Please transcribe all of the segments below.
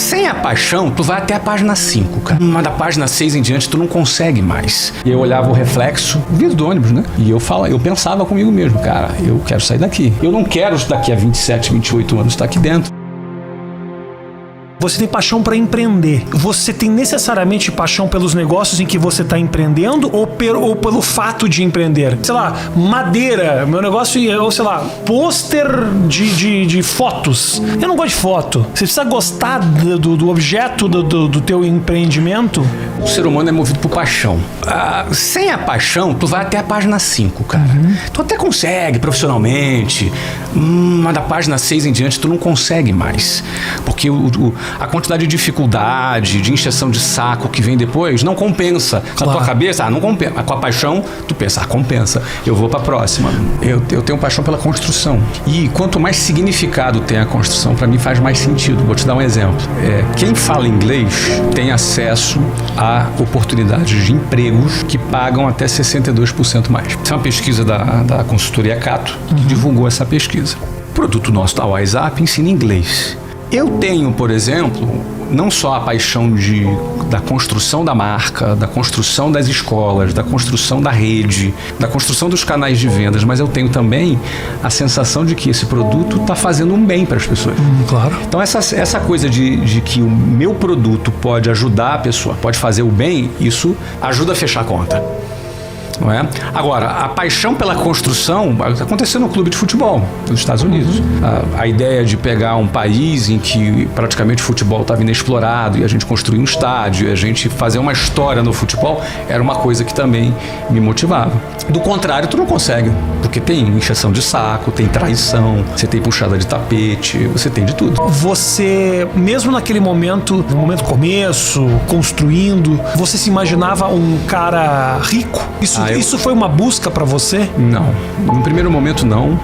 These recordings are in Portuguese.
sem a paixão, tu vai até a página 5, cara. Mas da página 6 em diante, tu não consegue mais. E eu olhava o reflexo, o vidro do ônibus, né? E eu pensava comigo mesmo, cara, eu quero sair daqui. Eu não quero daqui a 27, 28 anos estar aqui dentro. Você tem paixão para empreender. Você tem necessariamente paixão pelos negócios em que você está empreendendo ou pelo fato de empreender? Sei lá, madeira, meu negócio é, ou sei lá, pôster de fotos. Eu não gosto de foto. Você precisa gostar do objeto do teu empreendimento. O ser humano é movido por paixão. Sem a paixão, tu vai até a página 5, cara. Tu até consegue profissionalmente, mas da página 6 em diante tu não consegue mais. Porque a quantidade de dificuldade, de encheção de saco que vem depois, não compensa. Na tua cabeça, não compensa. Com a paixão, tu pensa, compensa. Eu vou pra próxima. Eu tenho paixão pela construção. E quanto mais significado tem a construção, pra mim faz mais sentido. Vou te dar um exemplo. Quem fala inglês tem acesso a oportunidades de empregos que pagam até 62% mais. Isso é uma pesquisa da consultoria Cato que divulgou essa pesquisa. O produto nosso da WhatsApp ensina inglês. Eu tenho, por exemplo, não só a paixão da construção da marca, da construção das escolas, da construção da rede, da construção dos canais de vendas, mas eu tenho também a sensação de que esse produto está fazendo um bem para as pessoas. Claro. Então essa coisa de que o meu produto pode ajudar a pessoa, pode fazer o bem, isso ajuda a fechar a conta. Não é? Agora, a paixão pela construção aconteceu no clube de futebol nos Estados Unidos. A ideia de pegar um país em que praticamente o futebol estava inexplorado e a gente construir um estádio e a gente fazer uma história no futebol era uma coisa que também me motivava. Do contrário, tu não consegue, porque tem encheção de saco, tem traição, você tem puxada de tapete, você tem de tudo. Você, mesmo naquele momento, no momento começo, construindo, você se imaginava um cara rico? Isso foi uma busca pra você? Não. No primeiro momento, não.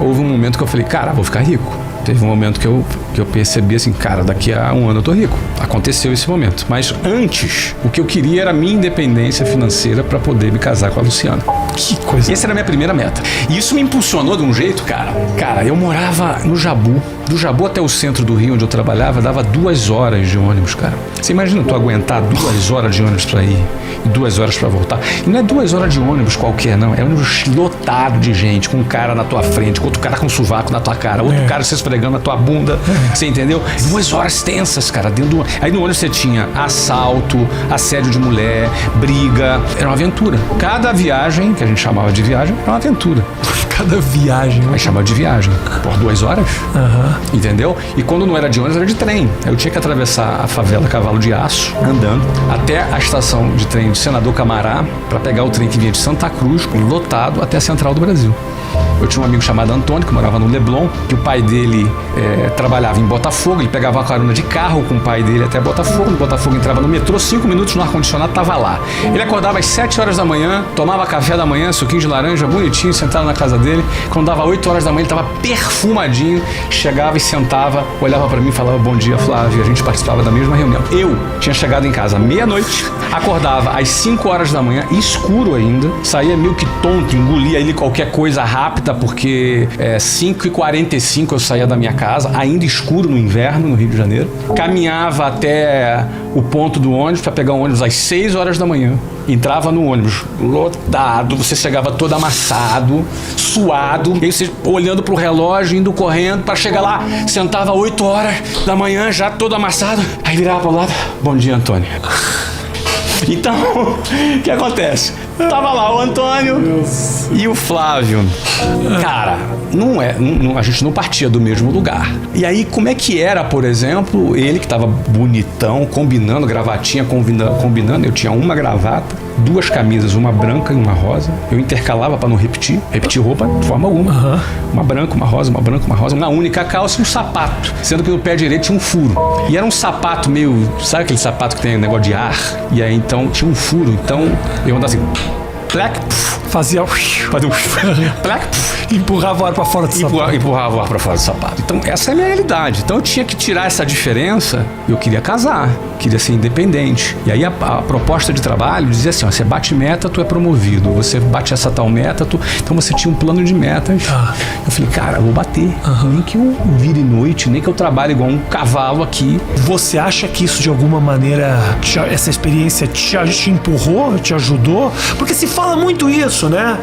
Houve um momento que eu falei, cara, vou ficar rico. Teve um momento que eu percebi assim, cara, daqui a um ano eu tô rico. Aconteceu esse momento. Mas antes, o que eu queria era a minha independência financeira para poder me casar com a Luciana. Que coisa. Essa era a minha primeira meta. E isso me impulsionou de um jeito, cara. Cara, eu morava no Jabu. Do Jabu até o centro do Rio, onde eu trabalhava, dava 2 horas de ônibus, cara. Você imagina tu aguentar 2 horas de ônibus pra ir e 2 horas pra voltar? E não é 2 horas de ônibus qualquer, não. É ônibus lotado de gente, com um cara na tua frente, com outro cara com um sovaco na tua cara, outro cara se esfregando na tua bunda. Você entendeu? 2 horas tensas, cara, dentro do... Aí no ônibus você tinha assalto, assédio de mulher, briga. Era uma aventura. Cada viagem, que a gente chamava de viagem, era uma aventura. Cada viagem. Aí chamava de viagem. Por 2 horas. Entendeu? E quando não era de ônibus, era de trem. Eu tinha que atravessar a favela Cavalo de Aço, andando, até a estação de trem de Senador Camará, para pegar o trem que vinha de Santa Cruz, lotado, até a Central do Brasil. Eu tinha um amigo chamado Antônio, que morava no Leblon, que o pai dele trabalhava em Botafogo, ele pegava uma carona de carro com o pai dele até Botafogo, no Botafogo entrava no metrô, 5 minutos no ar-condicionado, tava lá. Ele acordava às 7 horas da manhã, tomava café da manhã, suquinho de laranja, bonitinho, sentado na casa dele. Quando dava 8 horas da manhã, ele tava perfumadinho, chegava e sentava, olhava pra mim e falava, bom dia, Flávio, a gente participava da mesma reunião. Eu tinha chegado em casa meia-noite, acordava às 5 horas da manhã, escuro ainda, saía meio que tonto, engolia ali qualquer coisa rápida, porque 5h45 eu saía da minha casa, ainda escuro no inverno, no Rio de Janeiro. Caminhava até o ponto do ônibus para pegar um ônibus às 6 horas da manhã. Entrava no ônibus lotado, você chegava todo amassado, suado, e aí você olhando pro relógio, indo correndo para chegar lá, sentava 8 horas da manhã, já todo amassado, aí virava pro lado, bom dia, Antônio. Então, o que acontece? Tava lá o Antônio e o Flávio. Cara, a gente não partia do mesmo lugar. E aí, como é que era, por exemplo, ele que tava bonitão, combinando, gravatinha, combinando. Eu tinha uma gravata, 2 camisas, uma branca e uma rosa. Eu intercalava para não repetir roupa de forma alguma. Uma branca, uma rosa, uma branca, uma rosa. Uma única calça e um sapato. Sendo que no pé direito tinha um furo. E era um sapato meio... Sabe aquele sapato que tem negócio de ar? E aí, então, tinha um furo. Então, eu andava assim... Plac, fazia um plac, empurrava o ar para fora do sapato. Empurrava o ar para fora do sapato. Então, essa é a minha realidade. Então, eu tinha que tirar essa diferença. Eu queria casar. queria ser independente. E aí a proposta de trabalho dizia assim, ó, você bate meta, tu é promovido. Você bate essa tal meta, então você tinha um plano de metas. Eu falei, cara, eu vou bater. Nem que eu vire noite, nem que eu trabalhe igual um cavalo aqui. Você acha que isso de alguma maneira, essa experiência te empurrou, te ajudou? Porque se fala muito isso, né?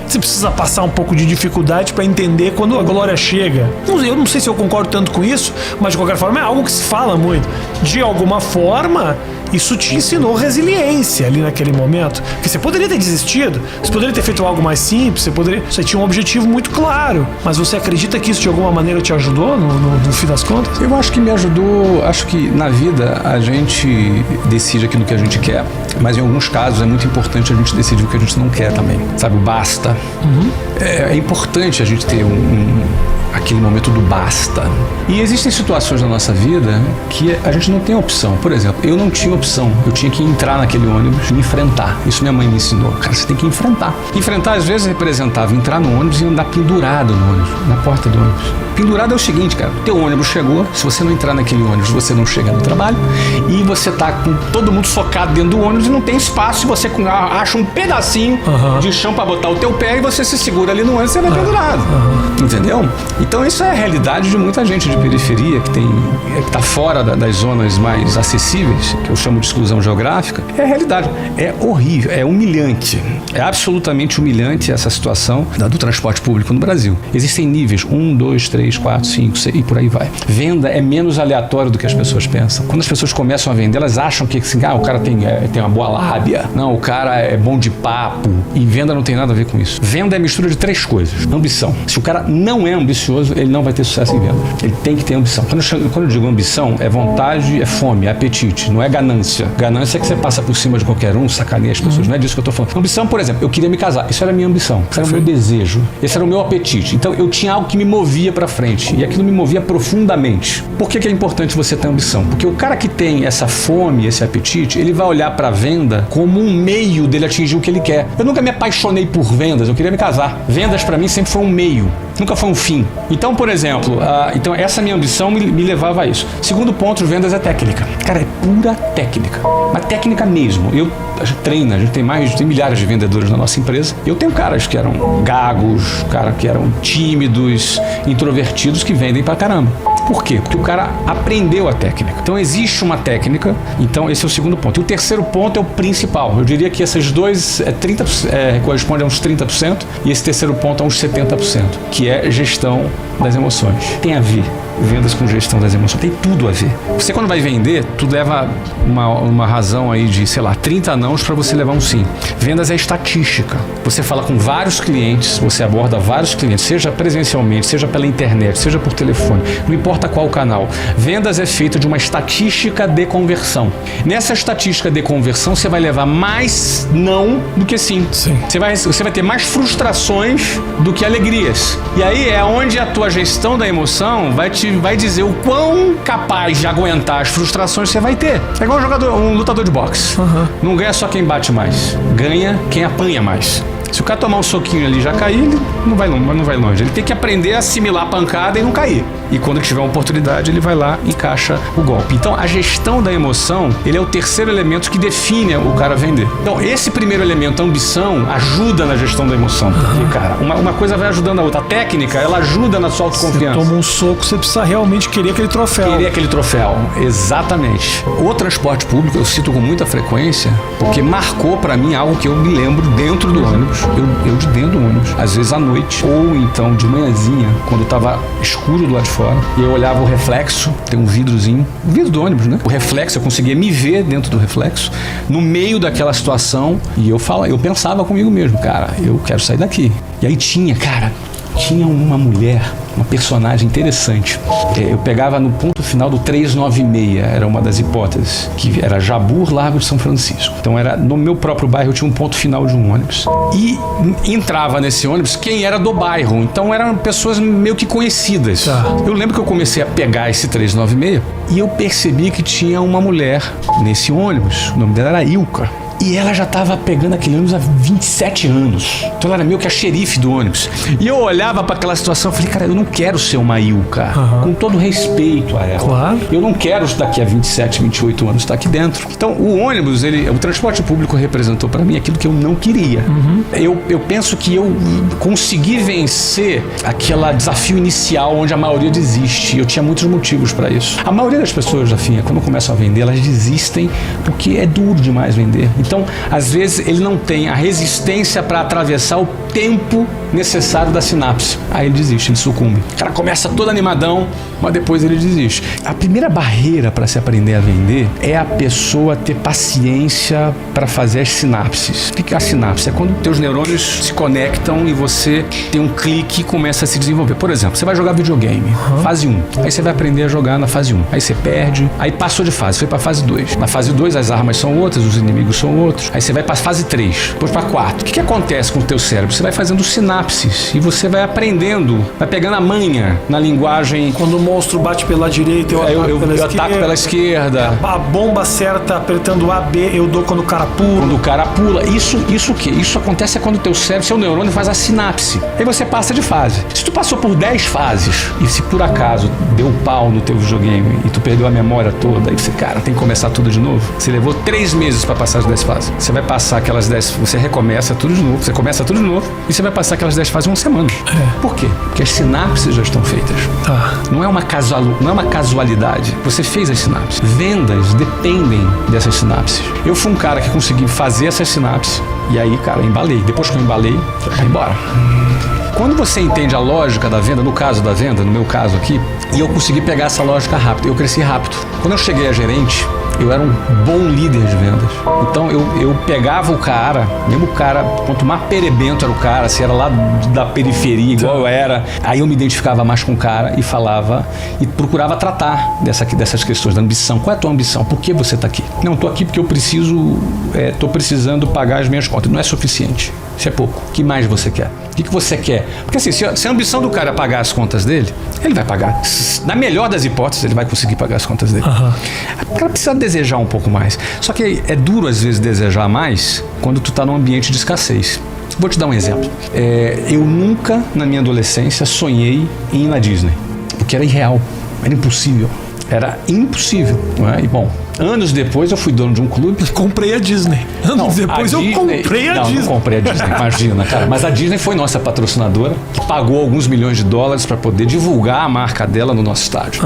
Você precisa passar um pouco de dificuldade para entender quando a glória chega. Eu não sei se eu concordo tanto com isso, mas de qualquer forma é algo que se fala muito. De alguma forma, isso te ensinou resiliência ali naquele momento. Porque você poderia ter desistido, você poderia ter feito algo mais simples, você tinha um objetivo muito claro. Mas você acredita que isso de alguma maneira te ajudou no fim das contas? Eu acho que me ajudou. Acho que na vida a gente decide aquilo que a gente quer, mas em alguns casos é muito importante a gente decidir o que a gente não quer também. Sabe, o basta. É importante a gente ter aquele momento do basta. E existem situações na nossa vida que a gente não tem opção. Por exemplo, eu não tinha opção. Eu tinha que entrar naquele ônibus e enfrentar. Isso minha mãe me ensinou. Cara, você tem que enfrentar. Enfrentar, às vezes, representava entrar no ônibus e andar pendurado no ônibus, na porta do ônibus. Pendurado é o seguinte, cara. Teu ônibus chegou. Se você não entrar naquele ônibus, você não chega no trabalho. E você tá com todo mundo socado dentro do ônibus e não tem espaço. Você acha um pedacinho de chão para botar o teu pé e você se segura ali no ônibus e você vai pendurado. Entendeu? Então isso é a realidade de muita gente de periferia que está fora das zonas mais acessíveis, que eu chamo de exclusão geográfica. É a realidade. É horrível, é humilhante. É absolutamente humilhante essa situação do transporte público no Brasil. Existem níveis, 1, 2, 3, 4, 5, 6 e por aí vai. Venda é menos aleatório do que as pessoas pensam. Quando as pessoas começam a vender, elas acham que assim, o cara tem uma boa lábia. Não, o cara é bom de papo. E venda não tem nada a ver com isso. Venda é mistura de 3 coisas. Ambição. Se o cara não é ambicioso, ele não vai ter sucesso em venda. Ele tem que ter ambição. Quando eu digo ambição, é vontade, é fome, é apetite, não é ganância. Ganância é que você passa por cima de qualquer um, sacaneia as pessoas. Não é disso que eu tô falando. Ambição, por exemplo, eu queria me casar. Isso era a minha ambição. Isso era o meu desejo. Esse era o meu apetite. Então eu tinha algo que me movia pra frente. E aquilo me movia profundamente. Por que é importante você ter ambição? Porque o cara que tem essa fome, esse apetite, ele vai olhar pra venda como um meio dele atingir o que ele quer. Eu nunca me apaixonei por vendas. Eu queria me casar. Vendas pra mim sempre foi um meio. Nunca foi um fim. Então, por exemplo, então essa minha ambição me levava a isso. Segundo ponto, vendas é técnica. Cara, é pura técnica. Mas técnica mesmo. A gente treina, a gente tem milhares de vendedores na nossa empresa. Eu tenho caras que eram gagos, caras que eram tímidos, introvertidos, que vendem pra caramba. Por quê? Porque o cara aprendeu a técnica. Então existe uma técnica, então esse é o segundo ponto. E o terceiro ponto é o principal. Eu diria que esses dois correspondem a uns 30% e esse terceiro ponto a uns 70%, que é gestão das emoções. Tem a ver vendas com gestão das emoções. Tem tudo a ver. Você quando vai vender, tu leva uma razão aí de, 30 nãos para você levar um sim. Vendas é estatística. Você fala com vários clientes, você aborda vários clientes, seja presencialmente, seja pela internet, seja por telefone, não importa qual canal. Vendas é feita de uma estatística de conversão. Nessa estatística de conversão, você vai levar mais não do que sim. Você vai ter mais frustrações do que alegrias. E aí é onde a tua gestão da emoção vai dizer o quão capaz de aguentar as frustrações você vai ter. É igual um lutador de boxe. Não ganha só quem bate mais, ganha quem apanha mais. Se o cara tomar um soquinho ali e já cair, ele não vai longe. Ele tem que aprender a assimilar a pancada e não cair. E quando tiver uma oportunidade, ele vai lá e encaixa o golpe. Então, a gestão da emoção, ele é o terceiro elemento que define o cara vender. Então, esse primeiro elemento, a ambição, ajuda na gestão da emoção. Porque, cara, uma coisa vai ajudando a outra. A técnica, ela ajuda na sua autoconfiança. Você toma um soco, você precisa realmente querer aquele troféu. Exatamente. O transporte público, eu cito com muita frequência, porque marcou pra mim algo que eu me lembro dentro do ônibus. Eu de dentro do ônibus, às vezes à noite, ou então de manhãzinha, quando tava escuro do lado de fora, e eu olhava o reflexo, tem um vidrozinho, o vidro do ônibus, né? O reflexo, eu conseguia me ver dentro do reflexo, no meio daquela situação, e eu pensava comigo mesmo, cara, eu quero sair daqui. E aí tinha uma mulher, uma personagem interessante. Eu pegava no ponto final do 396, era uma das hipóteses, que era Jabur, Largo de São Francisco. Então era no meu próprio bairro, eu tinha um ponto final de um ônibus. E entrava nesse ônibus quem era do bairro. Então eram pessoas meio que conhecidas. Eu lembro que eu comecei a pegar esse 396 e eu percebi que tinha uma mulher nesse ônibus. O nome dela era Ilka. E ela já tava pegando aquele ônibus há 27 anos. Então ela era meio que a xerife do ônibus. E eu olhava para aquela situação e falei, cara, eu não quero ser uma Ilka. Com todo respeito a ela. Claro. Eu não quero daqui a 27, 28 anos estar aqui dentro. Então o ônibus, o transporte público representou para mim aquilo que eu não queria. Eu penso que eu consegui vencer aquele desafio inicial onde a maioria desiste. Eu tinha muitos motivos para isso. A maioria das pessoas, Rafinha, quando começam a vender, elas desistem porque é duro demais vender. Então, às vezes, ele não tem a resistência para atravessar o tempo necessário da sinapse. Aí ele desiste, ele sucumbe. O cara começa todo animadão, mas depois ele desiste. A primeira barreira para se aprender a vender é a pessoa ter paciência para fazer as sinapses. O que é a sinapse? É quando teus neurônios se conectam e você tem um clique e começa a se desenvolver. Por exemplo, você vai jogar videogame, fase 1. Aí você vai aprender a jogar na fase 1. Aí você perde, aí passou de fase, foi para fase 2. Na fase 2 as armas são outras, os inimigos são outros. Aí você vai para fase 3, depois para 4. O que acontece com o teu cérebro? Você vai fazendo sinapses e você vai aprendendo, vai pegando a manha na linguagem. Quando o monstro bate pela direita, eu ataco pela esquerda. A bomba certa apertando A, B, eu dou quando o cara pula. Quando o cara pula. Isso o quê? Isso acontece quando o teu cérebro, seu neurônio faz a sinapse. Aí você passa de fase. Se tu passou por 10 fases e se por acaso deu pau no teu videogame e tu perdeu a memória toda, aí você, cara, tem que começar tudo de novo. Você levou 3 meses para passar as 10 fases. Você vai passar aquelas 10, você recomeça tudo de novo, você começa tudo de novo e você vai passar aquelas 10 fases em uma semana. Por quê? Porque as sinapses já estão feitas. Não é uma casualidade. Você fez as sinapses. Vendas dependem dessas sinapses. Eu fui um cara que consegui fazer essas sinapses e aí, cara, embalei. Depois que eu embalei, vai embora. Quando você entende a lógica da venda, no caso da venda, no meu caso aqui, e eu consegui pegar essa lógica rápido, eu cresci rápido. Quando eu cheguei a gerente, eu era um bom líder de vendas. Então eu pegava o cara, mesmo o cara, quanto mais perebento era o cara, se era lá da periferia, igual eu era, aí eu me identificava mais com o cara e falava e procurava tratar dessas questões da ambição. Qual é a tua ambição? Por que você está aqui? Não, estou aqui porque eu estou precisando pagar as minhas contas. Não é suficiente. Isso é pouco. O que mais você quer? O que você quer? Porque assim, se a ambição do cara é pagar as contas dele, ele vai pagar. Na melhor das hipóteses, ele vai conseguir pagar as contas dele. O cara precisa desejar um pouco mais. Só que é duro, às vezes, desejar mais quando tu tá num ambiente de escassez. Vou te dar um exemplo. Eu nunca, na minha adolescência, sonhei em ir na Disney. Porque era irreal. Era impossível. Era impossível, não é? E bom, anos depois eu fui dono de um clube. Comprei a Disney. Anos depois eu comprei a Disney. Não comprei a Disney, imagina, cara. Mas a Disney foi nossa patrocinadora, que pagou alguns milhões de dólares para poder divulgar a marca dela no nosso estádio.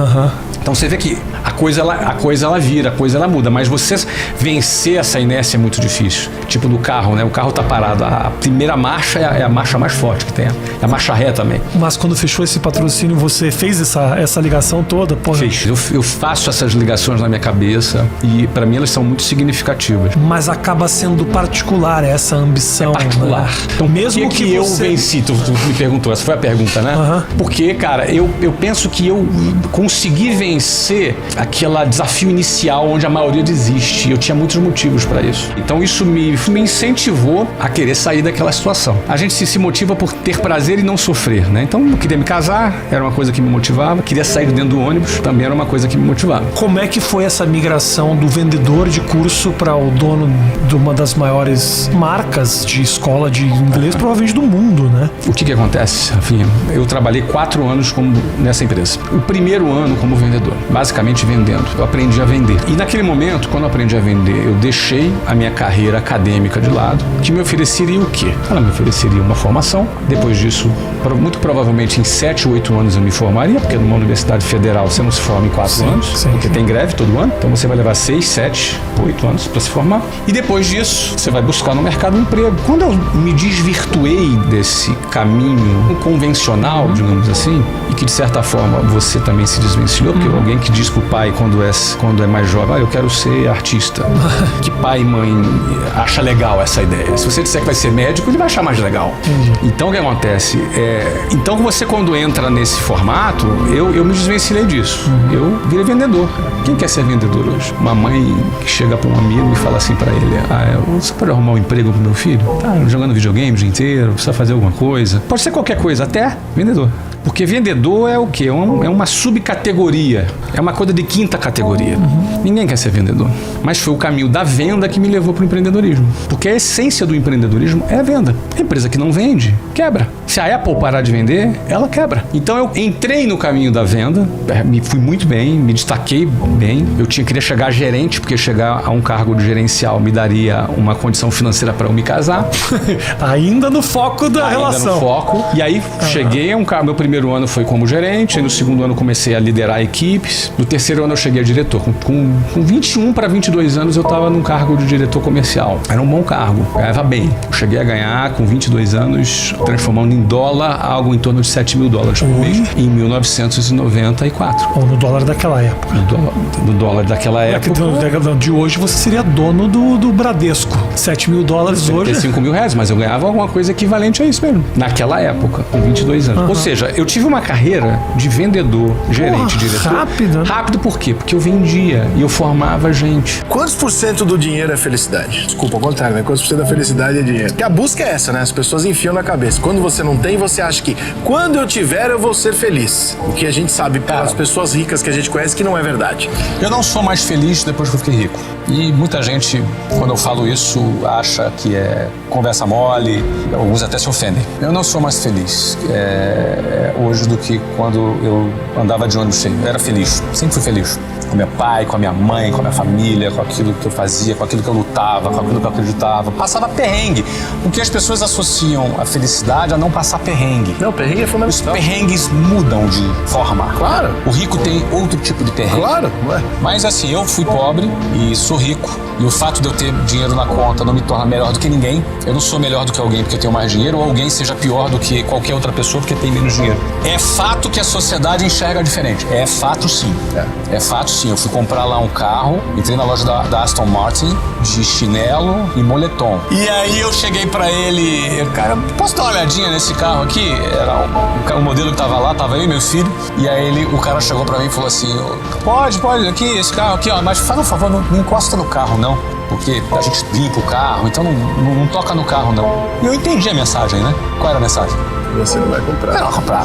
Então você vê que a coisa ela vira, a coisa ela muda, mas você vencer essa inércia é muito difícil. Tipo no carro, né? O carro tá parado, a primeira marcha é a marcha mais forte que tem, é a marcha ré também. Mas quando fechou esse patrocínio, você fez essa ligação toda? Porra. Fiz. Eu faço essas ligações na minha cabeça e para mim elas são muito significativas. Mas acaba sendo particular essa ambição. É particular. Né? Então, mesmo que eu venci, tu me perguntou, essa foi a pergunta, né? Porque, cara, eu penso que eu consegui vencer aquele desafio inicial onde a maioria desiste. Eu tinha muitos motivos para isso. Então isso me incentivou a querer sair daquela situação. A gente se motiva por ter prazer e não sofrer, né? Então eu queria me casar, era uma coisa que me motivava. Queria sair dentro do ônibus, também era uma coisa que me motivava. Como é que foi essa migração do vendedor de curso para o dono de uma das maiores marcas de escola de inglês, provavelmente do mundo, né? O que acontece, Rafinha? Eu trabalhei 4 anos nessa empresa. O primeiro ano como vendedor, basicamente vendendo. Eu aprendi a vender. E naquele momento, quando eu aprendi a vender, eu deixei a minha carreira acadêmica de lado, que me ofereceria o quê? Ela me ofereceria uma formação. Depois disso, muito provavelmente em 7 ou 8 anos eu me formaria, porque numa universidade federal você não se forma em 4 anos, porque tem greve todo ano. Então você vai levar 6, 7, 8 anos para se formar. E depois disso, você vai buscar no mercado um emprego. Quando eu me desvirtuei desse caminho convencional, digamos assim, e que de certa forma você também se desvencilhou, porque alguém que diz pro pai quando é mais jovem, eu quero ser artista. Que pai e mãe acha legal essa ideia? Se você disser que vai ser médico, ele vai achar mais legal. Então o que acontece? Então você quando entra nesse formato, eu me desvencilhei disso. Eu virei vendedor. Quem quer ser vendedor hoje? Uma mãe que chega para um amigo e fala assim para ele, você pode arrumar um emprego pro meu filho? Tá jogando videogame o dia inteiro, precisa fazer alguma coisa. Pode ser qualquer coisa, até vendedor. Porque vendedor é o quê? É uma subcategoria. É uma coisa de quinta categoria. Ninguém quer ser vendedor. Mas foi o caminho da venda que me levou para o empreendedorismo. Porque a essência do empreendedorismo é a venda. A empresa que não vende, quebra. Se a Apple parar de vender, ela quebra. Então eu entrei no caminho da venda, me fui muito bem, me destaquei bem. Eu queria chegar a gerente, porque chegar a um cargo de gerencial me daria uma condição financeira para eu me casar. Ainda no foco da relação. No foco. E aí cheguei a um cargo. Meu primeiro ano foi como gerente, aí no segundo ano comecei a liderar equipes. No terceiro ano eu cheguei a diretor. Com 21 para 22 anos eu estava num cargo de diretor comercial. Era um bom cargo, ganhava bem. Eu cheguei a ganhar com 22 anos, transformando em dólar algo em torno de $7.000 por mês em 1994. Ou no dólar daquela época. No dólar daquela época. De hoje você seria dono do Bradesco. $7.000 hoje. R$5.000, mas eu ganhava alguma coisa equivalente a isso mesmo. Naquela época, com 22 anos. Ou seja, eu tive uma carreira de vendedor, gerente, diretor. Rápido. Rápido por quê? Porque eu vendia e eu formava gente. Quantos por cento do dinheiro é felicidade? Desculpa, ao contrário, né? Quantos por cento da felicidade é dinheiro? Porque a busca é essa, né? As pessoas enfiam na cabeça. Quando você não tem, você acha que quando eu tiver, eu vou ser feliz. O que a gente sabe pelas pessoas ricas que a gente conhece que não é verdade. Eu não sou mais feliz depois que eu fiquei rico. E muita gente, quando eu falo isso, acha que é conversa mole, alguns até se ofendem. Eu não sou mais feliz hoje do que quando eu andava de ônibus cheio. Eu era feliz, sempre fui feliz. Com meu pai, com a minha mãe, com a minha família, com aquilo que eu fazia, com aquilo que eu lutava, com aquilo que eu acreditava. Passava perrengue. Porque as pessoas associam a felicidade a não passar perrengue. Não, perrengue é fundamental. Os perrengues mudam de forma. Claro. O rico tem outro tipo de perrengue. Claro, ué. Mas assim, eu fui pobre e sou rico. E o fato de eu ter dinheiro na conta não me torna melhor do que ninguém. Eu não sou melhor do que alguém porque eu tenho mais dinheiro, ou alguém seja pior do que qualquer outra pessoa porque tem menos dinheiro. É fato que a sociedade enxerga diferente. É fato sim. É fato sim. Eu fui comprar lá um carro, entrei na loja da Aston Martin, de chinelo e moletom. E aí eu cheguei pra ele, cara, posso dar uma olhadinha nesse carro aqui? Era o modelo que tava lá, tava eu e meu filho. E aí o cara chegou pra mim e falou assim, pode, aqui, esse carro aqui, ó, mas faz um favor, não encosta no carro não. Porque a gente limpa o carro, então não toca no carro não. E eu entendi a mensagem, né? Qual era a mensagem? Você não vai comprar. Não, comprar.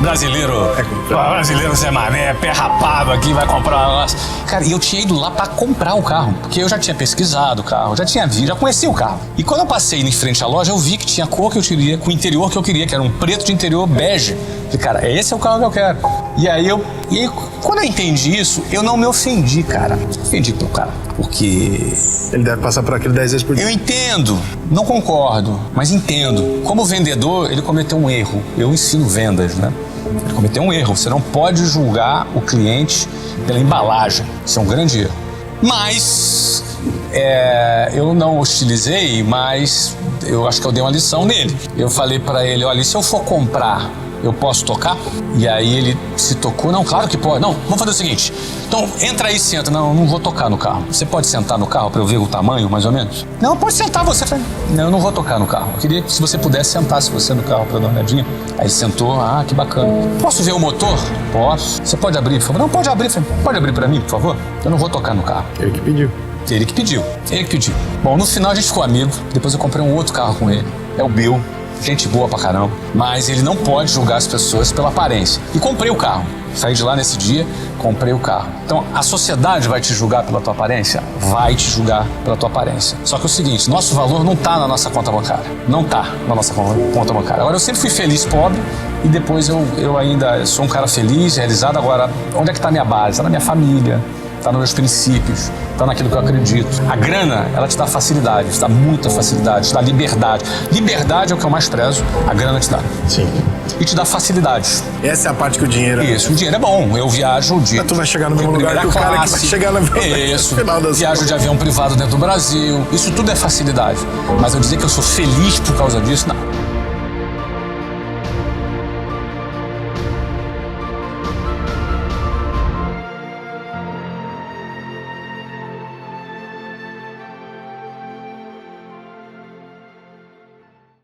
Brasileiro Zé Mané, pé rapado aqui, vai comprar um negócio. Cara, e eu tinha ido lá pra comprar o carro, porque eu já tinha pesquisado o carro, já tinha visto, já conhecia o carro. E quando eu passei em frente à loja, eu vi que tinha a cor que eu queria, com o interior que eu queria, que era um preto de interior bege. Falei, cara, esse é o carro que eu quero. E aí, quando eu entendi isso, eu não me ofendi, cara. Ofendi pro cara, porque... Ele deve passar por aquilo 10 vezes por dia. Eu entendo, não concordo, mas entendo. Como vendedor, ele cometeu um erro. Eu ensino vendas, né? Ele cometeu um erro. Você não pode julgar o cliente pela embalagem. Isso é um grande erro. Mas eu não hostilizei, mas eu acho que eu dei uma lição nele. Eu falei pra ele, olha, e se eu for comprar, eu posso tocar? E aí ele se tocou. Não, claro que pode. Não, vamos fazer o seguinte. Então, entra aí e senta. Não, eu não vou tocar no carro. Você pode sentar no carro pra eu ver o tamanho, mais ou menos? Não, pode sentar você. Não, eu não vou tocar no carro. Eu queria que se você pudesse sentasse você no carro pra dar uma olhadinha. Aí ele sentou. Ah, que bacana. Posso ver o motor? Posso. Você pode abrir, por favor? Não, pode abrir. Pode abrir pra mim, por favor? Eu não vou tocar no carro. Ele que pediu. Ele que pediu. Bom, no final a gente ficou amigo. Depois eu comprei um outro carro com ele. É o Bill. Gente boa pra caramba, mas ele não pode julgar as pessoas pela aparência. E comprei o carro. Saí de lá nesse dia, comprei o carro. Então, a sociedade vai te julgar pela tua aparência? Vai te julgar pela tua aparência. Só que é o seguinte, nosso valor não tá na nossa conta bancária. Não tá na nossa conta bancária. Agora, eu sempre fui feliz pobre e depois eu ainda sou um cara feliz, realizado. Agora, onde é que tá a minha base? Tá na minha família. Tá nos meus princípios, tá naquilo que eu acredito. A grana, ela te dá facilidade, te dá muita facilidade, te dá liberdade. Liberdade é o que eu mais prezo, a grana te dá. Sim. E te dá facilidade. Essa é a parte que o dinheiro... Isso, o dinheiro é bom. Eu viajo de... Tu vai chegar no mesmo lugar que o cara que vai chegar no final das viajo de avião privado dentro do Brasil. Isso tudo é facilidade. Mas eu dizer que eu sou feliz por causa disso, não.